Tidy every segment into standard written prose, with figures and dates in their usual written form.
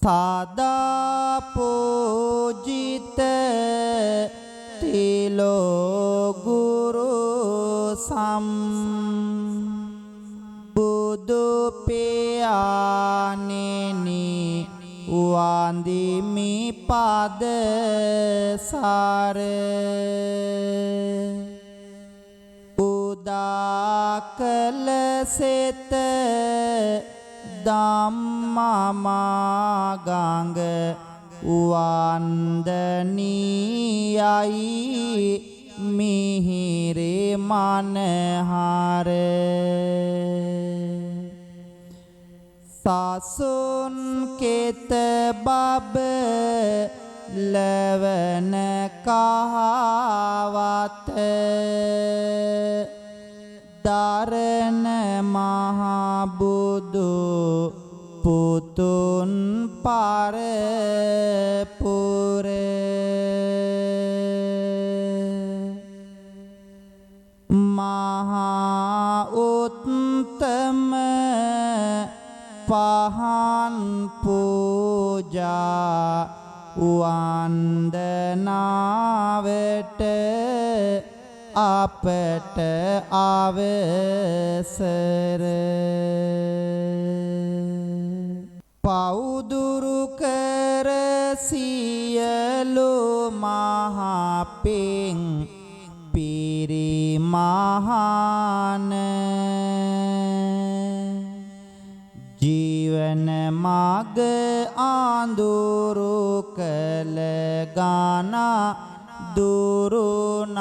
සදා පූජිත තිලෝ ගුරු බුදු පියාණෙනි වන්දිමි පද සාර උදාකල සෙත ධම්මමාගංග වන්දනීයයි මිහිරි මනහර සසුන් කෙත බබ ලවන කහවත දරණ මහබුදු පුතුන් පරපුර මහා උත්තම පහන් පූජා වන්දනාවට අපට අවසර පවුදුරු කර සියලු මහා පින් පිරිමහාන ජීවන මග ආඳුරු කළ ගාන දුරුනාහන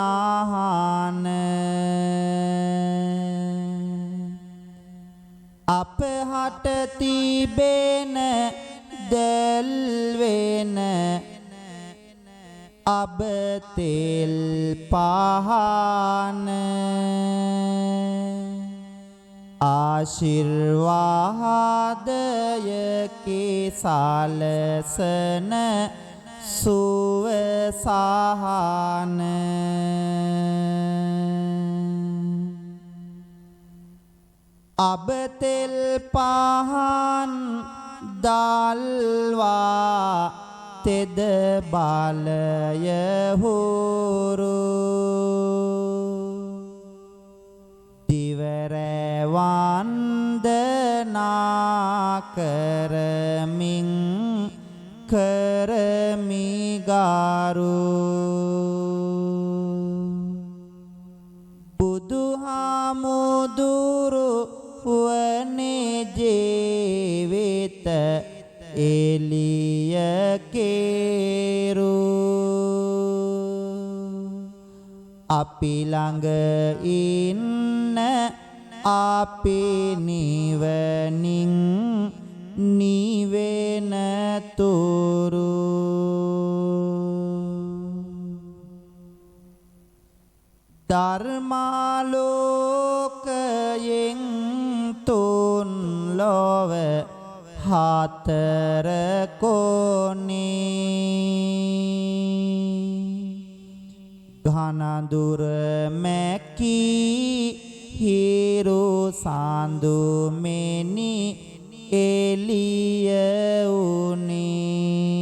අපහට තිබෙන දැල්වෙන අබතෙල් පහන ආශිර්වාදයකි සලසන සුවසහන අබතෙල් පහන් දල්වා තෙද බලය හුරු දිවර වන්දනා කරමින් කරමි ගාරු බුදුහාමුදුරු වනේ ජීවිත එලිය කෙරු අපි ළඟ ඉන්න අපි නිවනින් නිවෙන තුරු ධර්මාලෝකයෙන් තුන් ලොව හතර කොනේ ඝනදුර මැකී හිරු සඳු මෙනි එළිය උනේ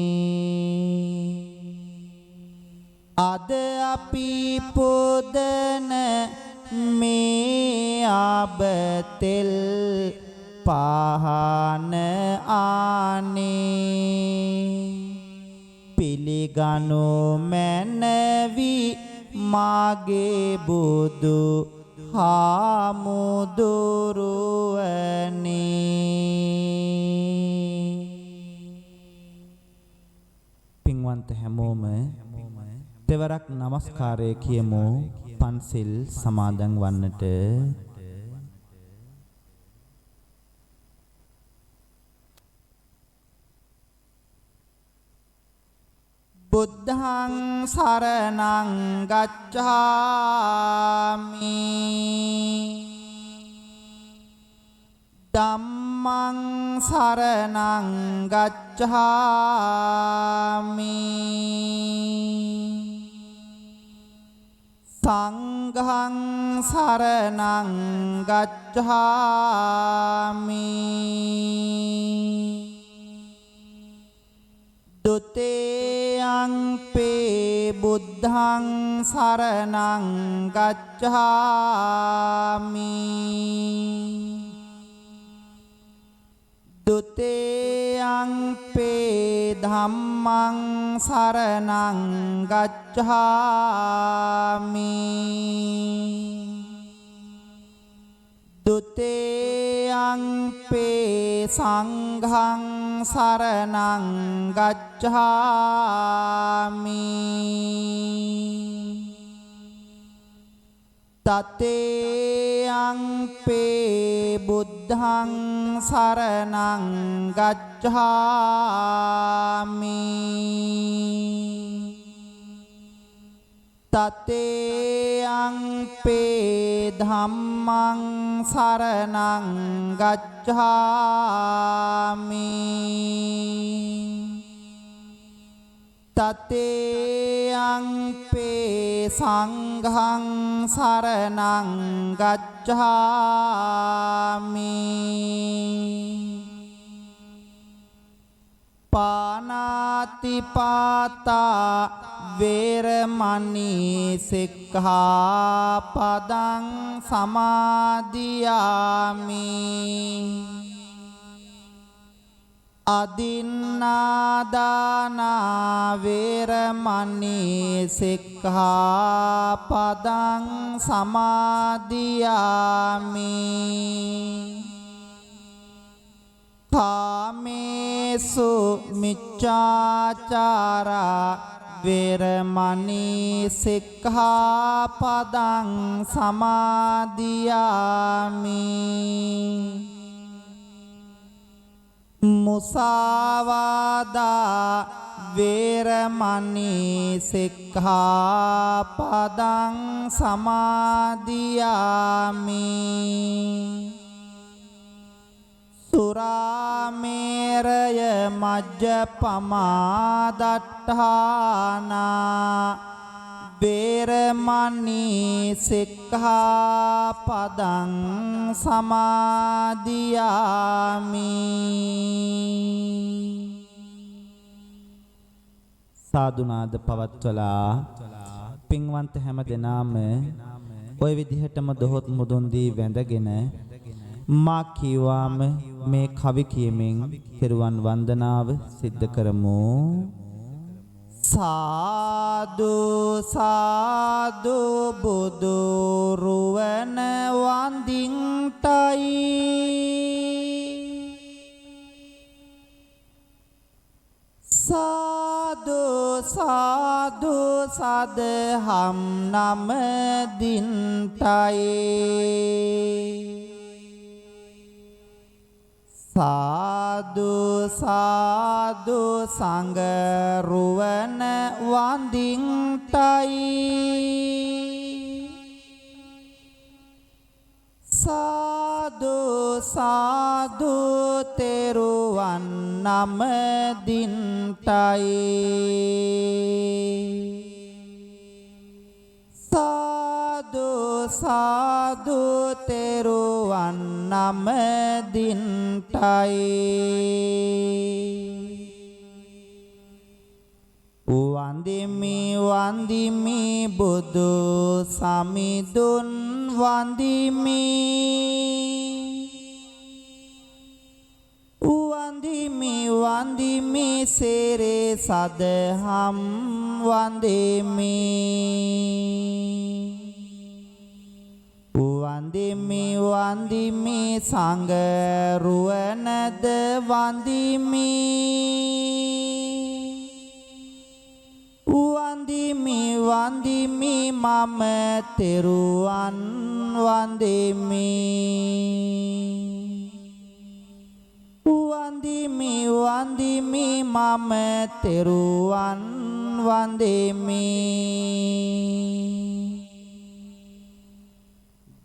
අද අපි පොදන මේ අබතෙල් පහන ආනේ පිළිගනු මැනවි මාගේ බුදු හාමුදුරුවනේ පින්වන්ත හැමෝම තෙවරක් නමස්කාරය කියමු පන්සිල් සමාදන් වන්නට බුද්ධං සරණං ගච්ඡාමි ධම්මං සරණං ගච්ඡාමි සංඝං සරණං ගච්ඡාමි දුතේයංපේ බුද්ධං සරණං ගච්ඡාමි දුතේයංපේ ධම්මං සරණං ගච්ඡාමි දුතේයංපේ සංඝං සරණං ගච්ඡාමි තතේයංපේ බුද්ධං සරණං ගච්ඡාමි තතේයංපේ ධම්මං සරණං ගච්ඡාමි තතේයංපේ සංඝං සරණං ගච්ඡාමි පානාතිපාතා වේරමණී සික්ඛාපදං සමාදියාමි අදින්නාදානා වේරමණී සික්ඛාපදං සමාදියාමි කාමේසු මිච්ඡාචාරා වේරමණී සික්ඛාපදං සමාදියාමි මුසාවාදා වේරමණී සික්ඛාපදං සමාදියාමි සුරාමේරය මජ්ජපමා දට්ඨානා වේරමණී සික්ඛාපදං සමාදියාමි සාදුනාද පවත්වලා පින්වන්ත හැම දෙනාම ওই විදිහටම දොහොත් මුදුන් දී වැඳගෙන මා කීවාම මේ කවි කියමින් පෙරුවන් වන්දනාව සිද්ධ කරමු සාදු සාදු බුදු රුවන වන්දින්ටයි සාදු සාදු සදහම් නම දින්ටයි සාදු සාදු සංඝ රුවන වන්දින්ටයි සාදු සාදු තෙරුවන් නම දින්ටයි සාදු සාදු තෙරුවන් නම දින්ටයි වන්දිමි වන්දිමි බුදු සමිඳුන් වන්දිමි වන්දිමි වන්දිමි සේරේ සදහම් වන්දිමි වන්දිමි වන්දිමි සංඝ රුවනද වන්දිමි වන්දිමි වන්දිමි මම තෙරුවන් වන්දිමි වන්දිමි වන්දිමි මම තෙරුවන් වන්දිමි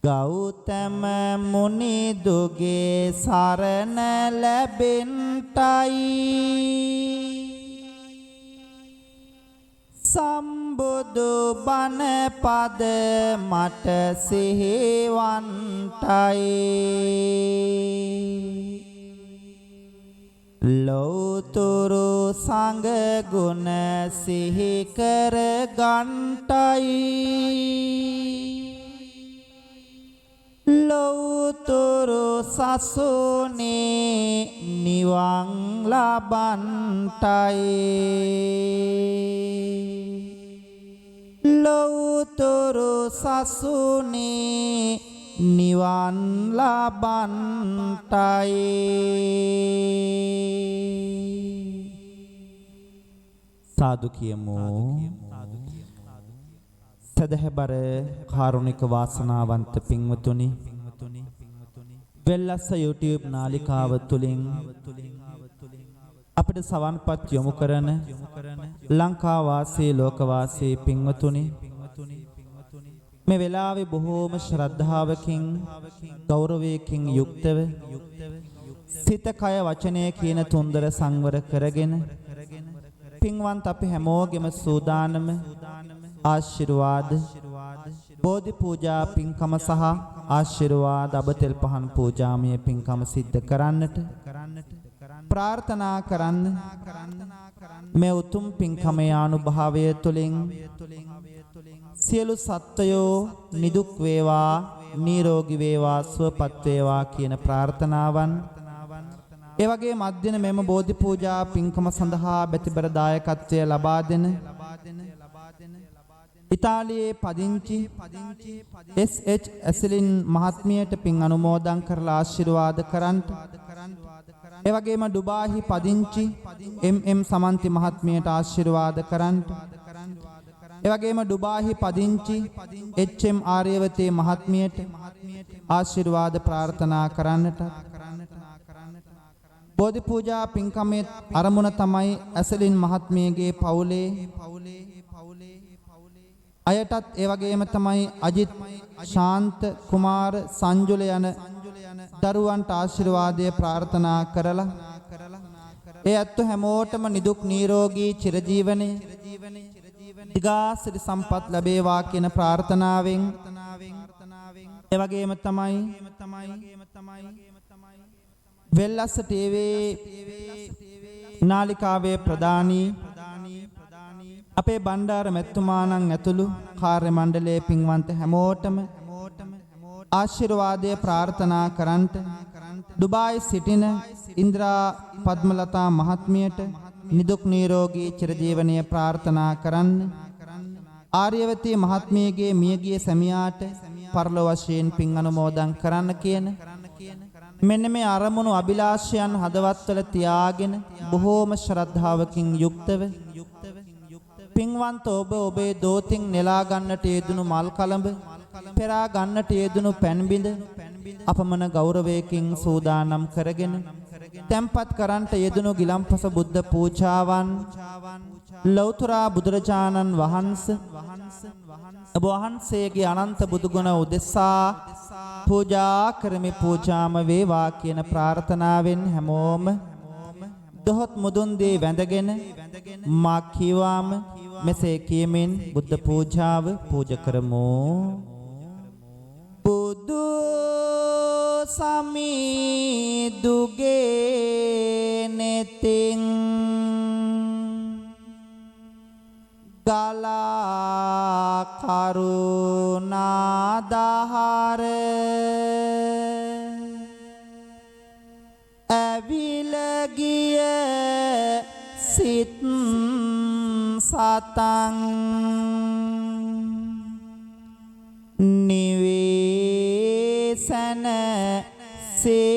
ගෞතම මුනි දුගේ සරණ ලැබෙන්ටයි සම්බුදු බණ පද මට සිහිවන්ටයි ලෞතුරු සංඝ ගුණ සිහි කර ගන්ටයි ලෞතුරු සසුනේ නිවන් ලබන්ටයි ලෞතුරු සසුනේ නිවන් ලබන්ටයි සාදු කියමු සදහැබර කාරුණික වාසනාවන්ත පින්වතුනි වෙල්ලස්ස YouTube නාලිකාව තුලින් අපිට සවන්පත් යොමු කරන ලංකා වාසී ලෝක වාසී පින්වතුනි මේ වෙලාවේ බොහෝම ශ්‍රද්ධාවකින් ගෞරවයකින් යුක්තව සිත කය වචනය කියන තුන්දර සංවර කරගෙන පින්වන්ත අපි හැමෝගෙම සූදානම ආශිර්වාද බෝධි පූජා පින්කම සහ ආශිර්වාද අබතෙල් පහන් පූජාමය පින්කම සිද්ධ කරන්නට ප්‍රාර්ථනා කරන්න මේ උතුම් පින්කමේ අනුභවය තුළින් සියලු සත්වයෝ නිදුක් වේවා නිරෝගී වේවා සුවපත් වේවා කියන ප්‍රාර්ථනාවන් ඒ වගේ මධ්‍යන මෙම බෝධි පූජා පින්කම සඳහා බැතිබර දායකත්වය ලබා දෙන ඉතාලියේ පදිංචි SH ඇසලින් මහත්මියට පින් අනුමෝදන් කරලා ආශිර්වාද කරන්ට ඒ වගේම ඩුබායි පදිංචි MM සමන්ති මහත්මියට ආශිර්වාද කරන්ට ඒ වගේම ඩුබායි පදිංචි HM ආර්යවතී මහත්මියට ආශිර්වාද ප්‍රාර්ථනා කරන්නට බෝධි පූජා පින්කමේ අරමුණ තමයි ඇසලින් මහත්මියගේ පවුලේ අයටත් ඒ වගේම තමයි අජිත් ශාන්ත කුමාර සංජුල යන දරුවන්ට ආශිර්වාදය ප්‍රාර්ථනා කරලා ඒ අත්තු හැමෝටම නිදුක් නිරෝගී චිරජීවනයේ දිගාසිරි සම්පත් ලැබේවා කියන ප්‍රාර්ථනාවෙන් ඒ වගේම තමයි වෙල්ලස්ස TV නාලිකාවේ ප්‍රධානී අපේ බණ්ඩාර මැතිතුමාණන් ඇතුළු කාර්ය මණ්ඩලයේ පින්වන්ත හැමෝටම ආශිර්වාදය ප්‍රාර්ථනා කරන්ට ඩුබායි සිටින ඉන්ද්‍රා පද්මලතා මහත්මියට නිදුක් නිරෝගී චිරජීවනයේ ප්‍රාර්ථනා කරන්න ආර්යවතී මහත්මියගේ මියගිය සැමියාට පරලොව වශයෙන් පින් අනුමෝදන් කරන්න කියන මෙන්න මේ අරමුණු අභිලාෂයන් හදවත්වල තියාගෙන බොහෝම ශ්‍රද්ධාවකින් යුක්තව පින්වන්ත ඔබ ඔබේ දෝතින් නෙලා ගන්නට යෙදුණු මල් කලඹ පෙරා ගන්නට යෙදුණු පැන් බිඳ අපමණ ගෞරවයකින් සූදානම් කරගෙන තැන්පත් කරන්ට යෙදුණු ගිලම්පස බුද්ධ පූජාවන් ලෞතර බුදුරජාණන් වහන්සේ ඔබ වහන්සේගේ අනන්ත බුදුගුණ උදෙසා පූජා කරමි පූජාම වේවා කියන ප්‍රාර්ථනාවෙන් හැමෝම දොහොත් මුදුන් දී වැඳගෙන මා කීවාම මෙසේ කියමින් බුද්ධ පූජාව පූජ කරමු බුදු සමිදුගේ නෙතින් ගලා කරුණාදහර ඇවිලගිය සිත් සතං නිවේසන සේගයා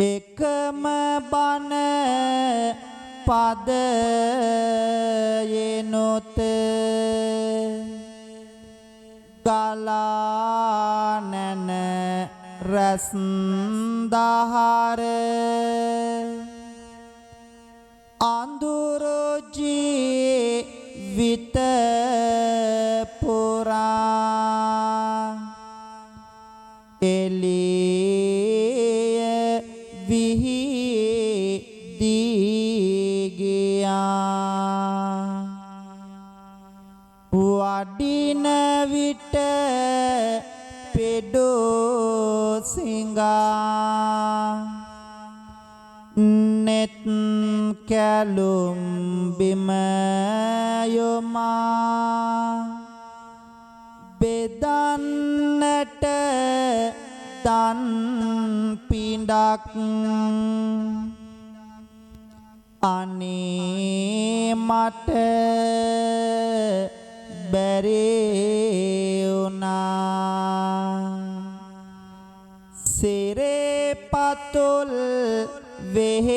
එකම බණ පදයෙනොත ගලානන රැස් දහර අඳුරජී විත පුරා එළිය විහි දීගියා වඩින විට පෙ ලෙඩු සිඟා නෙත් කැලුම් බිම යොමා බෙදන්නට දන් පිඬක් අනේ මට බැරි වුණා සිරේ පතුල් වෙහෙසුණා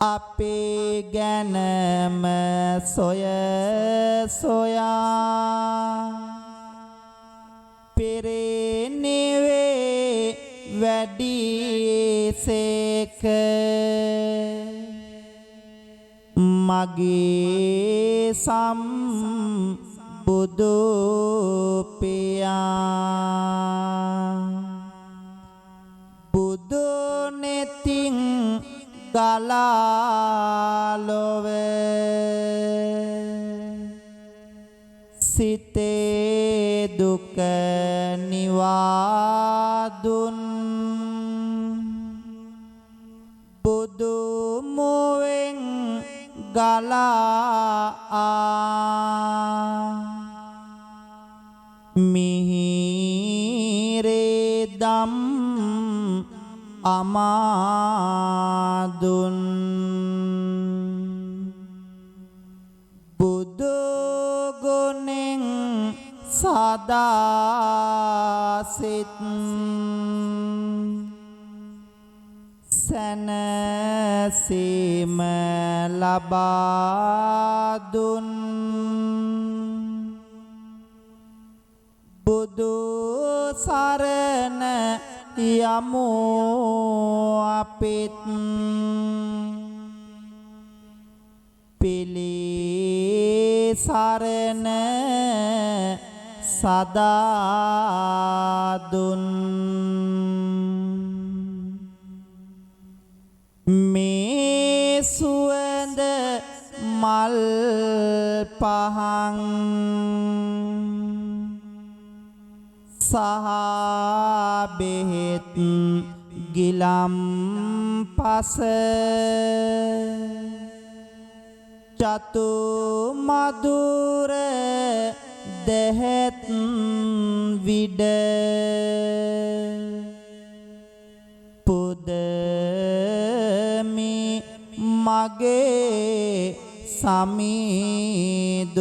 අපේ ගැනම සොය සොයා පෙරේනිවේ වැඩි සේක මගේ සම්බුදු පියා බුදු නෙතින් ගලාලොව සිතේ දුක නිවාදුන් බුදු මුවෙන් ගලා මිහිරේ දම් අමාදුන් බුදු ගුණෙන් සදා සිත සැනසීම ලබා දුන් බුදු සරණ යමු අපිත් පිළිසරණ සදා දුන් මේ සුවඳ මල් පහන් සහ බෙහෙත් ගිලම් පස චතු මధుර දෙහෙත් විඩ පුදමි මගේ සමීදුන්ට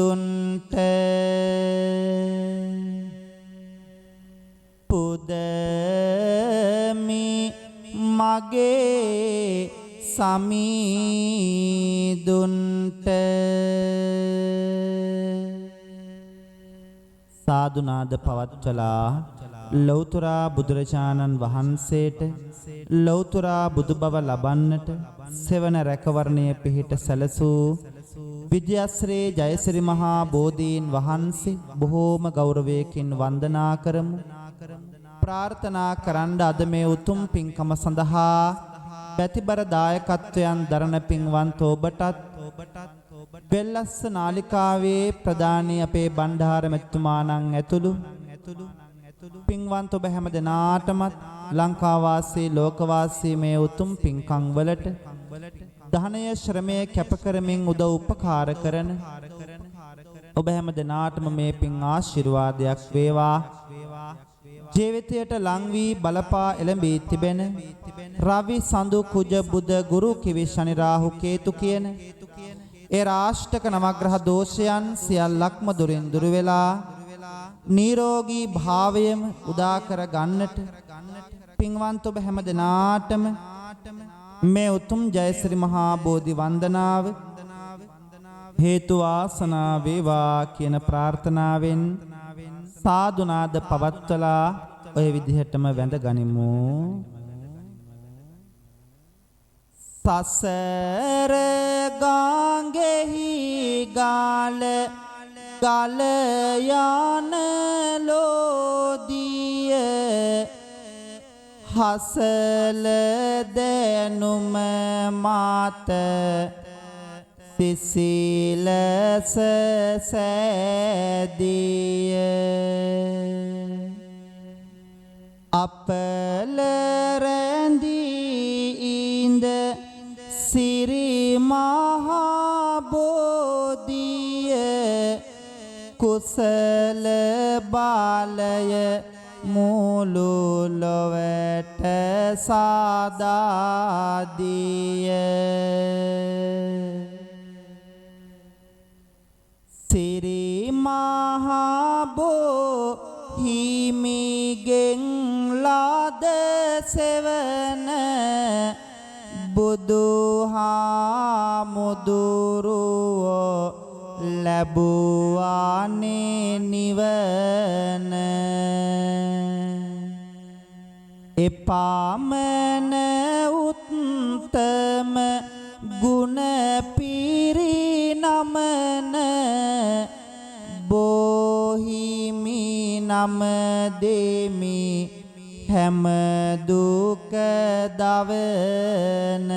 පුදමි මගේ සමීදුන්ට සාදුනාද පවත්වලා ලෞතර බුදුරජාණන් වහන්සේට ලෞතර බුදු බව ලබන්නට සෙවන රැකවරණය පිහිට සැලසූ විජයශ්‍රී ජයසිරි මහා බෝධීන් වහන්සේ බොහෝම ගෞරවයකින් වන්දනා කරමු. ප්‍රාර්ථනා කරන්න අද මේ උතුම් පින්කම සඳහා පැතිබර දායකත්වයන් දරන පින්වන්ත ඔබටත් වෙල්ලස්ස නාලිකාවේ ප්‍රධානී අපේ බණ්ඩාර මෙතුමාණන් ඇතුළු පින්වන්ත ඔබ හැම දෙනාටමත් ලංකාවාසී ලෝකවාසී මේ උතුම් පින්කම් වලට ධනය ශ්‍රමය කැප කරමින් උදව් උපකාර කරන ඔබ හැම දෙනාටම මේ පින් ආශිර්වාදයක් වේවා. ජීවිතයට ලං වී බලපා එළඹී තිබෙන රවි සඳු කුජ බුද ගුරු කිවි ශනි රාහු කේතු කියන ඒ රාෂ්ටක නවග්‍රහ දෝෂයන් සියල්ලක්ම දුරින් දුර වෙලා නිරෝගී භාවයම උදා කර ගන්නට පින්වන්ත ඔබ හැම දෙනාටම මේ උතුම් ජයශ්‍රී මහා බෝධි වන්දනාව හේතු වාසනා වේවා කියන ප්‍රාර්ථනාවෙන් සාදුනාද පවත්වලා ඔය විදිහටම වැඳ ගනිමු. සසර ගාංගෙහි ගාල ගල යන ලෝදිය හසල දැනුම මාත සිසිලස සෑදිය අපල රැඳී ඉඳ සිරි මහා බෝධිය කුසල බාලය මුළු ලොවට සාදාදිය සිරි මහා බෝහිමිගෙන් ලද සෙවන බුදුහාමුදුරුවෝ ලැබුවානේ නිවන එපාමන උත්තම ගුණ පිරිනමන බෝහිමි නම දෙමි හැම දුක දවන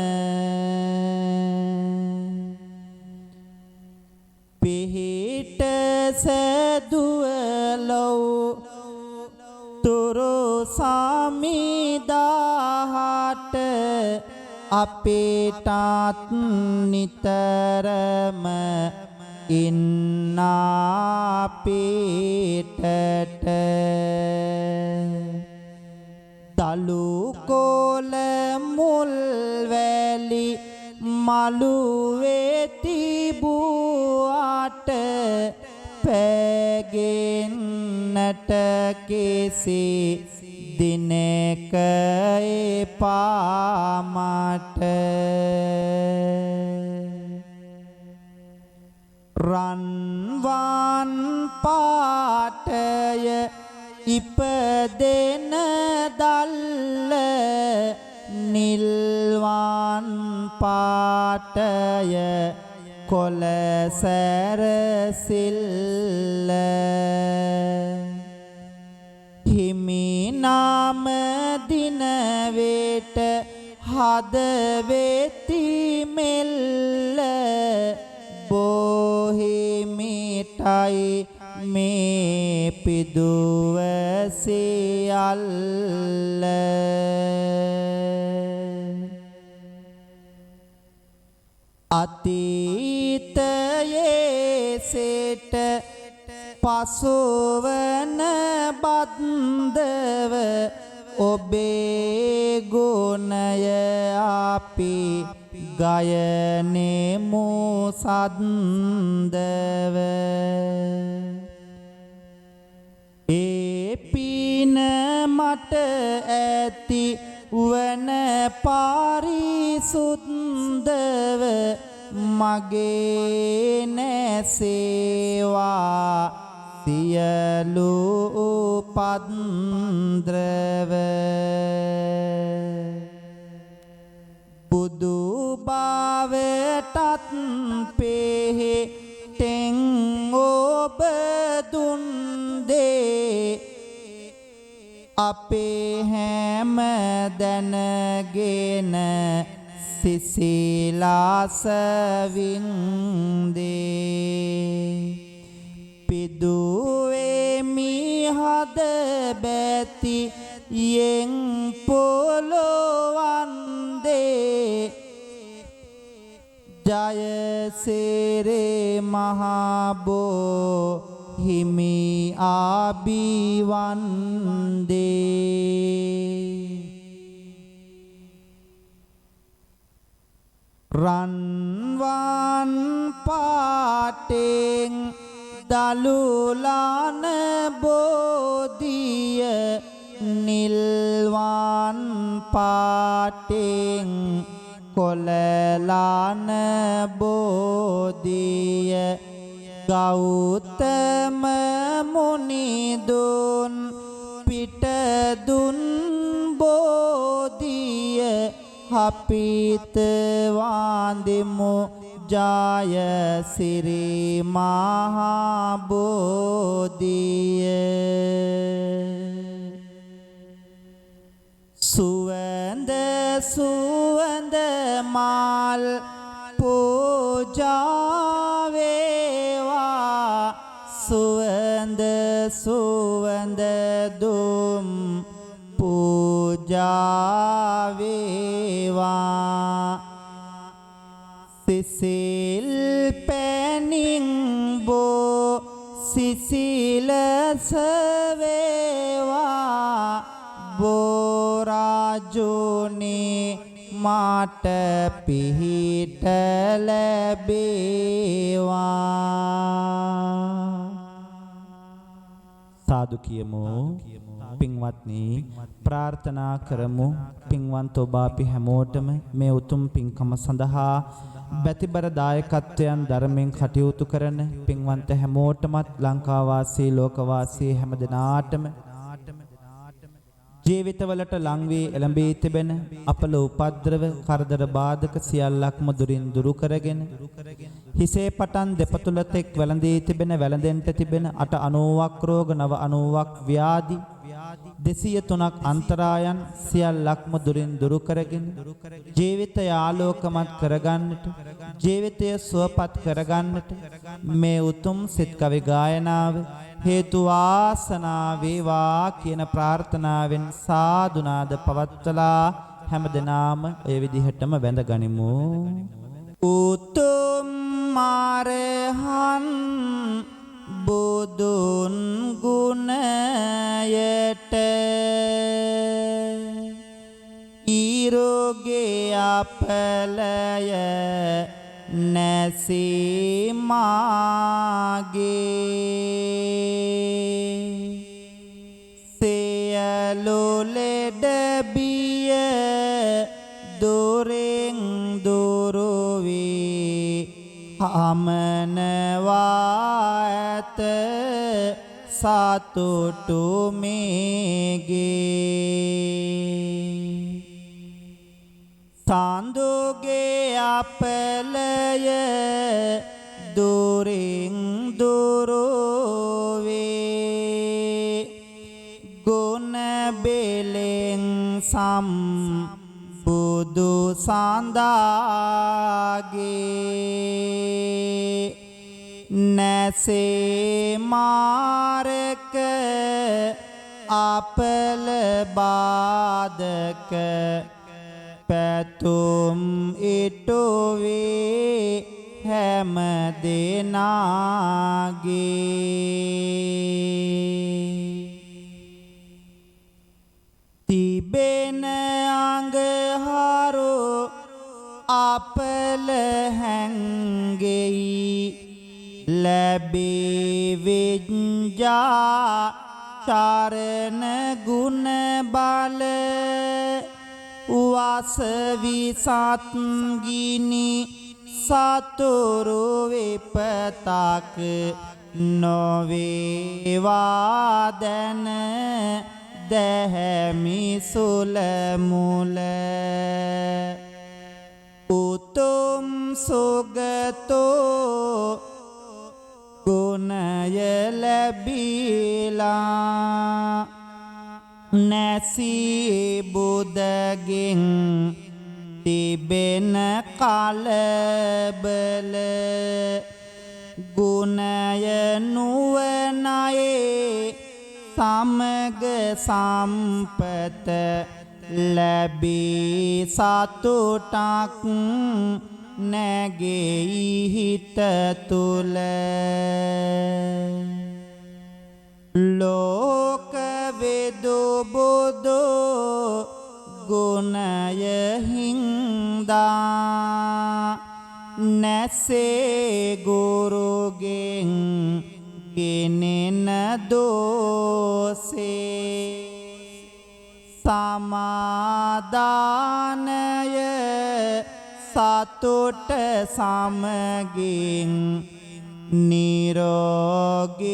පිහිට සැදුවලොව් තුරු සමිදාහට අපිටත් නිතරම ඉන්නා පිටට දලු කොළ මුල් වැලි මළුවේ තිබුවාට පැගෙන්නට කිසි දිනක එපා මට රන්වන් පාටය ඉපදෙන දල්ල නිල්වන් පාටය කොළ සැරසිල්ල හිමි නාම දින වෙට හදවෙති මෙල්ල බෝහිමිටයි මේ පිදුව සියල්ල අතීතයේ සිට පසුවන බන්ධව ඔබේ ගුණය අපි ගයනෙමු සද්දව ඒ පින මට ඇති වන පාරිසුද්ධව මගේ නැසේවා සියලු උපද්‍රව බුදු භාවයටත් පෙහෙතෙන් ඔබ දුන් දේ අපේ හැම දැනගෙන සිසිලාස වින්දේ පිදුවේ මිහද බැති යෙන් පොළොවන්දේ ජයසිරේ මහබෝ හිමි ආබිවන්දේ රන්වන් පාටෙන් දලුලාන බෝධිය නිල්වන් පාටෙන් කොළලාන බෝධිය ගෞතම මුනිදුන් පිටදුන් බෝධිය අපිත වන්දිමු ජයසිරි මහා බෝධිය සුවඳ සුවඳ මාල් පූජ පූජා වේවා සුවඳ සුවඳ දුම් පූජා වේවා සිසිල් පැනින් බෝ සිසිලස වේවා බෝරාජුනේ මාට පිහිට ලැබේවා සාදු කියමු පින්වත්නි ප්‍රාර්ථනා කරමු පින්වන්ත ඔබ අපි හැමෝටම මේ උතුම් පින්කම සඳහා බැතිබර දායකත්වයන් ධර්මයෙන් කටයුතු කරන පින්වන්ත හැමෝටමත් ලංකාවාසී ලෝකවාසී හැමදෙනාටම ජීවිතවලට ලං වී එළඹී තිබෙන අපල උපද්‍රව කරදර බාධක සියල්ලක්ම දුරින් දුරු කරගෙන හිසේ පටන් දෙපතුල තෙක් වැළඳී තිබෙන වැළඳෙන්ට තිබෙන 890ක් රෝග 990ක් ව්‍යාධි 203ක් අන්තරායන් සියල්ලක්ම දුරින් දුරු කරගෙන ජීවිතය ආලෝකමත් කරගන්නට ජීවිතය සුවපත් කරගන්නට මේ උතුම් සිත කවි ගායනාව හේතු වාසනා වේවා කියන ප්‍රාර්ථනාවෙන් සාදුනාද පවත්වලා හැමදෙනාම ඒ විදිහටම වැඳ ගනිමු උතුම් මාරහන් බුදුන් ගුණයට ඊරෝගේ අපලය නැසීමාගේ සියලු ලෙඩ බිය දුරින් දුරු වී හමනවා ඇත සතුටු මේගේ සාන්දුගේ අපලය දුරින් දුරු වේ ගුණ බෙලෙන් සම් බුදු සඳාගේ නැසේ මාරක අපල බාධක පැතුම් ඉටුවේ හැම දෙනාගේ තිබෙන අඟහරු අපල හැංගෙයි ලැබේ විඤ්ඤා චරණ ගුණ බල වාසවි සත් ගිනි සතුරු විපතක් නොවේවා දැන දැහැමි සුල මුල උතුම් සුගතෝ ගුණය ලැබිලා නැසී බුදගෙන් තිබෙන කලබල ගුණය නුවණයේ සමග සම්පත ලැබී සතුටක් නැගෙයි හිත තුල ලෝක වේදු බුදු ගුණය හින්දා නැසේ ගුරුගෙන් ගෙනෙන දෝසේ සමාදානය සතුට සමගින් නිරෝගී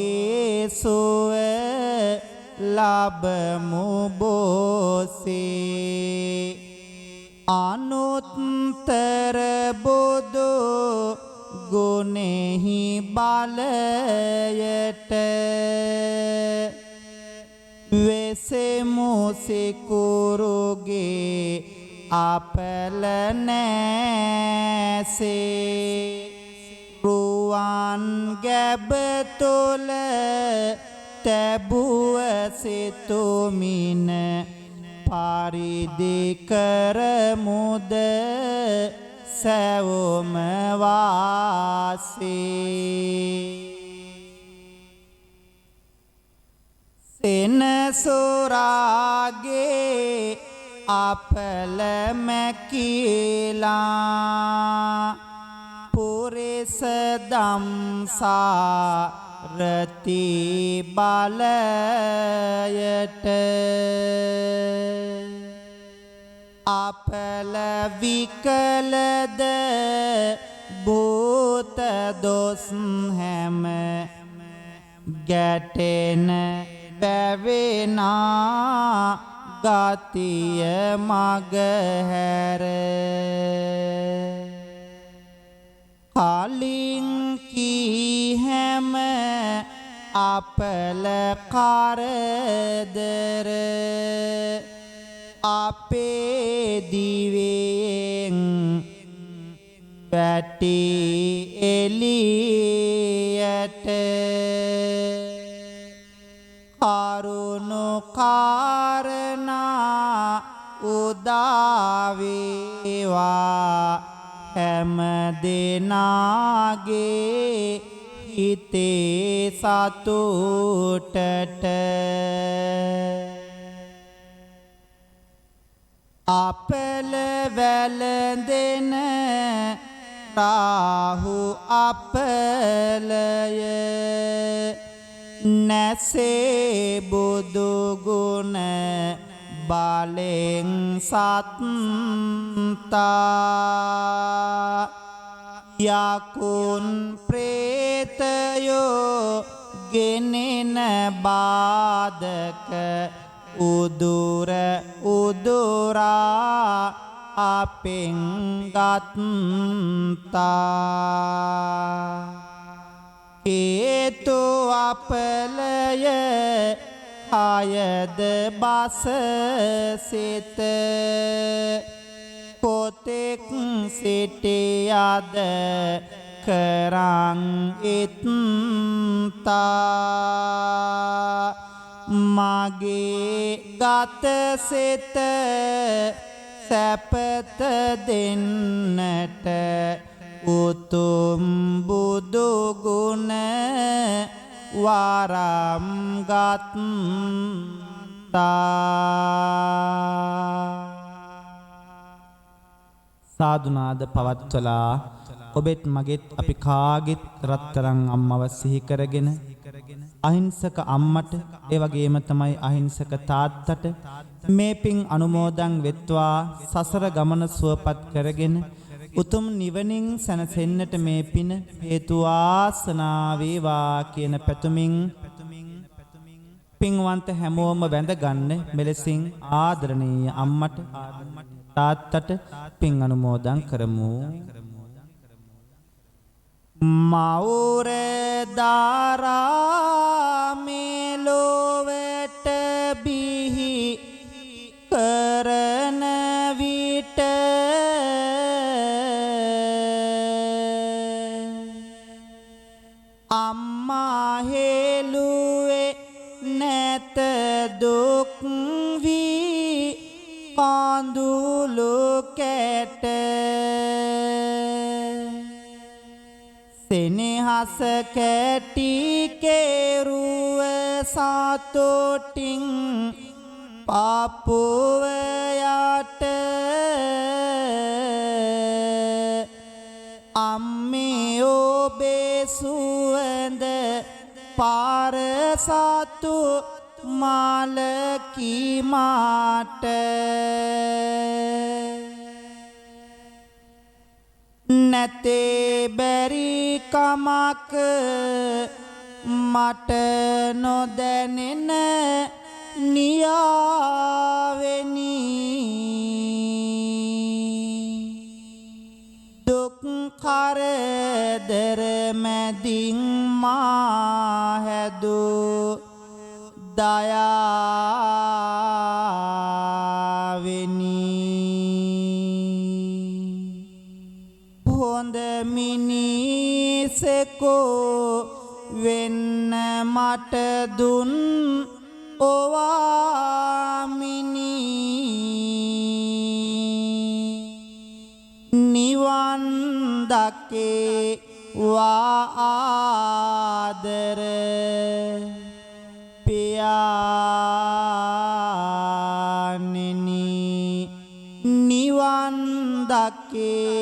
සුව ලබමු බෝසේ අනුත්තර බුදු ගුණෙහි බලයට වෙසෙමු සිකුරුගේ අපල නැසේ රුවන් ගැබ තුල තැබුව සිතුමින පරිදි කරමුද සැවොම වාසේ සෙනසුරාගේ අපල මැකිලා පුරිස දම්සාරති බලයට අපල විකලද භූත දොස් හැම ගැටෙන බැවෙනා ගතිය මගහැර කලින් කී හැම අපල කරදර අපේ දිවෙන් පැටි එලියට කරුණු කාරණා උදාවේවා හැම දෙනාගේ හිතේ සතුටට අපල වැළඳෙන රාහු අපලය නැසේ බුදු ගුණ බලෙන් සත්තා යකුන් ප්‍රේතයෝ ගෙනෙන බාධක උදුර උදුරා අපෙන් ගත්තා හේතු අපලය කයද බස සිත කොතෙක් සිටියද කරං ඉත්තා මගේ ගත සිත සැපත දෙන්නට උතුම් බුදු ගුණ වරම් ගත්තා සාදුනාද පවත්වලා ඔබෙත් මගෙත් අපි කාගෙත් රත්තරන් අම්මව සිහි කරගෙන අහිංසක අම්මට ඒ වගේම තමයි අහිංසක තාත්තට මේ පින් අනුමෝදන් වෙත්වා සසර ගමන සුවපත් කරගෙන උතුම් නිවනින් සැනසෙන්නට මේ පින හේතු වාසනා වේවා කියන පැතුමින් පින්වන්ත හැමෝම වැඳ ගන්න මෙලෙසින් ආදරණීය අම්මට තාත්තට පින් අනුමෝදන් කරමු මවුර දාරා මේ ලොවට බිහි කරන විට අම්මා හෙළුවේ නැත දුක් වී කඳුළු කැට සෙනෙහස කැටි කෙරුව සතුටින් පාපුව යට අම්මේ ඔබේ සුවඳ පාර සතු මාලකී මාට නැතේ බැරි කමක් මට නොදැනෙන නියාවෙනි දුක් කරදර මැදින් මා හැදූ දයාවෙනි හොඳ මිනි මිනිසෙකෝ වෙන්න මට දුන් ඔවාමිනි නිවන් දකේ වාදර පියාණෙනි නිවන් දකේ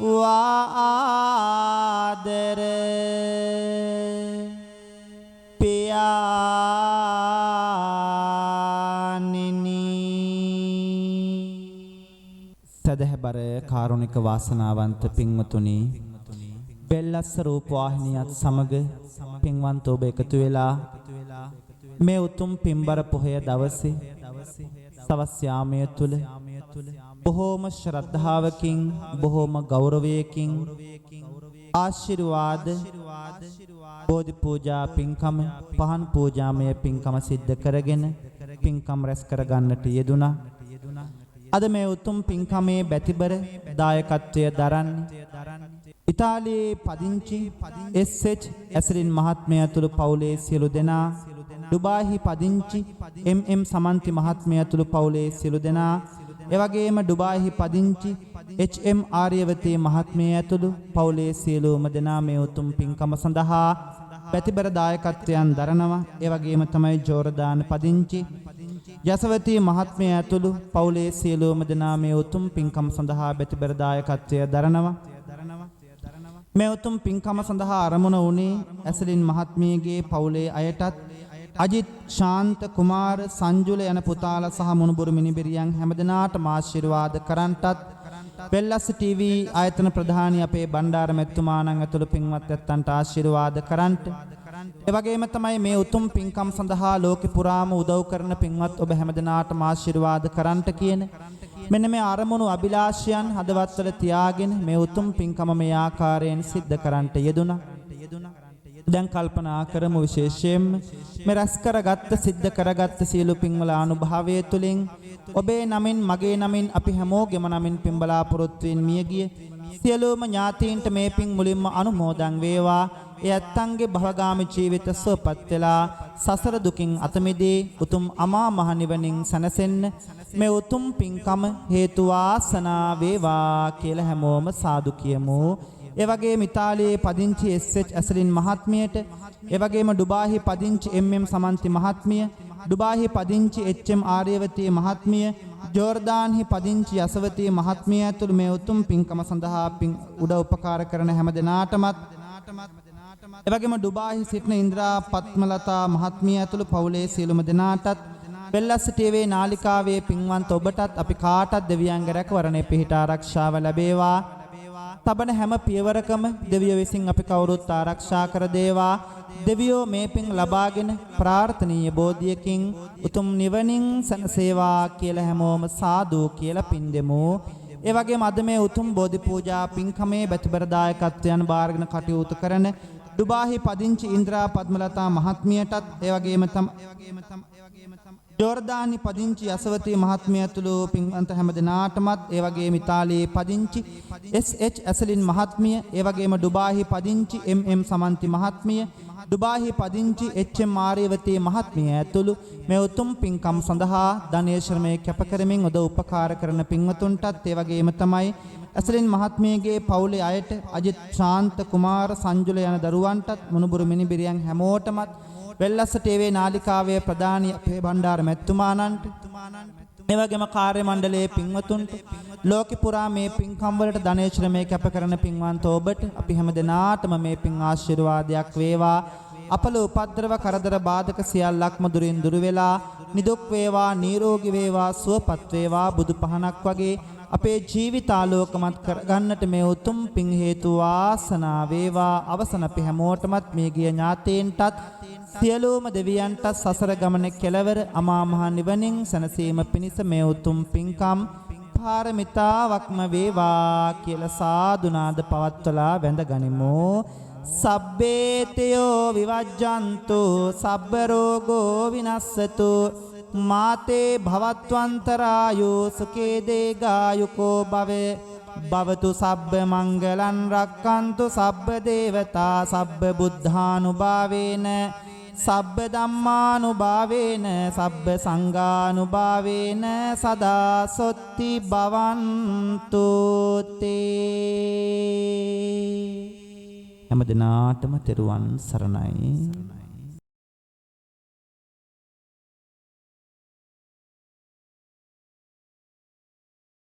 වාදර පියාණෙනි සදහබර කාරුණික වාසනාවන්ත පින්වතුනි බෙල්ලස්ස රූපවාහිනියත් සමග පින්වන්ත ඔබ එකතු වෙලා මේ උතුම් පින්බර පොහොය දවසේ සවස් යාමය තුල බොහෝම ශ්‍රද්ධාවකින් බොහෝම ගෞරවයකින් ආශිර්වාද බෝධි පූජා පින්කම පහන් පූජාමය පින්කම සිද්ධ කරගෙන පින්කම් රැස් කර ගන්නට යෙදුණා. අද මේ උතුම් පින්කමේ බැතිබර දායකත්වය දරන්නේ ඉතාලියේ පදිංචි එස්.එච්. ඇසලින් මහත්මයා ඇතුළු පවුලේ සියලු දෙනා, ඩුබායිහි පදිංචි එම්.එම්. සමන්ති මහත්මයා ඇතුළු පවුලේ සියලු දෙනා, එවැගේම ඩුබායිහි පදිංචි එච්.එම්. ආර්යවතී මහත්මිය ඇතුළු පවුලේ සියලුම දෙනා මේ උතුම් පින්කම සඳහා පැතිබර දායකත්වයන් දරනවා. එවැගේම තමයි ජෝර්දාන පදිංචි යසවතී මහත්මිය ඇතුළු පවුලේ සියලුම දෙනා මේ උතුම් පින්කම සඳහා පැතිබර දායකත්වය දරනවා. මේ උතුම් පින්කම සඳහා ආරමුණ වුණේ ඇසලින් මහත්මියගේ පවුලේ අයටත් අජිත්, ශාන්ත, කුමාර, සංජුල යන පුතාලා සහ මුණුබුරු මිනිබිරියන් හැමදෙනාටම ආශිර්වාද කරන්ටත් වෙල්ලස් ටීවී ආයතන ප්‍රධානී අපේ බණ්ඩාර මෙතුමාණන් ඇතුළු පින්වත් ඇත්තන්ට ආශිර්වාද කරන්ට. ඒ වගේම තමයි මේ උතුම් පින්කම් සඳහා ලෝකෙ පුරාම උදව් කරන පින්වත් ඔබ හැමදෙනාටම ආශිර්වාද කරන්ට කියන මෙන්න මේ අරමුණු අභිලාෂයන් හදවත්වල තියාගෙන මේ උතුම් පින්කම මේ ආකාරයෙන් සිද්ධ කරන්ට යෙදුණා. දැන් කල්පනා කරමු විශේෂයෙන්ම මේ රැස් කරගත්ත සිද්ධ කරගත්ත සියලු පින්වල අනුභවය තුළින් ඔබේ නමින් මගේ නමින් අපි හැමෝගෙම නමින් පින් බලාපොරොත්තුෙන් මියගිය සියලුම ඥාතීන්ට මේ පින් මුලින්ම අනුමෝදන් වේවා. ඒ ඇත්තන්ගේ භවගාමී ජීවිත සුවපත් වෙලා සසර දුකින් අත මිදී උතුම් අමා මහ නිවනින් සැනසෙන්න මේ උතුම් පින්කම හේතු වාසනා වේවා කියලා හැමෝම සාදු කියමු. ඒ වගේම ඉතාලියේ පදිංචි එස්.එච්. ඇසලින් මහත්මියට, ඒ වගේම ඩුබායිහි පදිංචි එම්.එම්. සමන්ති මහත්මිය, ඩුබායිහි පදිංචි එච්.එම්. ආර්යවතී මහත්මිය, ජෝර්දාන්හි පදිංචි යසවතී මහත්මිය ඇතුළු මේ උතුම් පින්කම සඳහා උදව් උපකාර කරන හැම දෙනාටමත්, ඒ වගේම ඩුබායිහි සිටින ඉන්ද්‍රා පත්මලතා මහත්මිය ඇතුළු පවුලේ සියලුම දෙනාටත්, වෙල්ලස් ටීවී නාලිකාවේ පින්වන්ත ඔබටත් අපි කාටත් දෙවියන්ගේ රැකවරණය පිහිට ආරක්ෂාව ලැබේවා. තබන හැම පියවරකම දෙවියෝ විසින් අපි කවුරුත් ආරක්ෂා කර දේවා. දෙවියෝ මේ පින් ලබාගෙන ප්‍රාර්ථනීය බෝධියකින් උතුම් නිවනින් සැනසේවා කියලා හැමෝම සාදු කියලා පින් දෙමු. ඒ වගේම අද මේ උතුම් බෝධි පූජා පින්කමේ බැතිබර දායකත්වයන් බාරගෙන කටයුතු කරන ඩුබායිහි පදිංචි ඉන්ද්‍රා පද්මලතා මහත්මියටත්, ඒ වගේම ජෝර්දානි පදිංචි යසවතී මහත්මිය ඇතුළු පින්වන්ත හැම දෙනාටමත්, ඒ වගේම ඉතාලියේ පදිංචි එස්.එච්. ඇසලින් මහත්මිය, ඒ වගේම ඩුබායිහි පදිංචි එම්.එම්. සමන්ති මහත්මිය, ඩුබායිහි පදිංචි එච්.එම්. ආර්යවතී මහත්මිය ඇතුළු මේ උතුම් පින්කම් සඳහා ධනය ශ්‍රමය කැප කරමින් උදව් උපකාර කරන පින්වතුන්ටත්, ඒ වගේම තමයි ඇසලින් මහත්මියගේ පවුලේ අයට අජිත්, ශාන්ත, කුමාර, සංජුල යන දරුවන්ටත් මුණුබුරු මිනිබිරියන් හැමෝටමත් වෙල්ලස්ස ටීවී නාලිකාවේ ප්‍රධානී අපේ බණ්ඩාර මෙතුමාණන්ට, ඒ වගේම කාර්ය මණ්ඩලයේ පින්වතුන්ට, ලෝකෙ පුරා මේ පින්කම් වලට ධනය ශ්‍රමය කැප කරන පින්වන්ත ඔබට අපි හැම දෙනාටම මේ පින් ආශිර්වාදයක් වේවා. අපල උපද්‍රව කරදර බාධක සියල්ලක්ම දුරින් දුර වෙලා නිදුක් වේවා, නිරෝගී වේවා, සුවපත් වේවා. බුදු පහනක් වගේ අපේ ජීවිත ආලෝකමත් කරගන්නට මේ උතුම් පින් හේතු වාසනා වේවා. අවසන අපි හැමෝටමත් මේ ගිය ඥාතීන්ටත් සියලුම දෙවියන්ට සසර ගමන කෙලවර අමා මහ නිවනින් සැනසීම පිණිස මේ උතුම් පින්කම් පාරමිතාවක්ම වේවා කියලා සාදුනාද පවත්වලා වැඳ ගනිමු. සබ්බේතයෝ විවජ්ජන්තු සබ්බ රෝගෝ විනස්සතු මාතේ භවත්වන්තරායෝ සුඛේ දේගායුකෝ භවේ භවතු සබ්බ මංගලං රක්칸තු සබ්බ දේවතා සබ්බ බුද්ධානුභාවේන සබ්බ ධම්මානුභාවේන සබ්බ සංඝානුභාවේන සදා සොත්ති භවන්තු තේ. හැම දිනාටම තෙරුවන් සරණයි.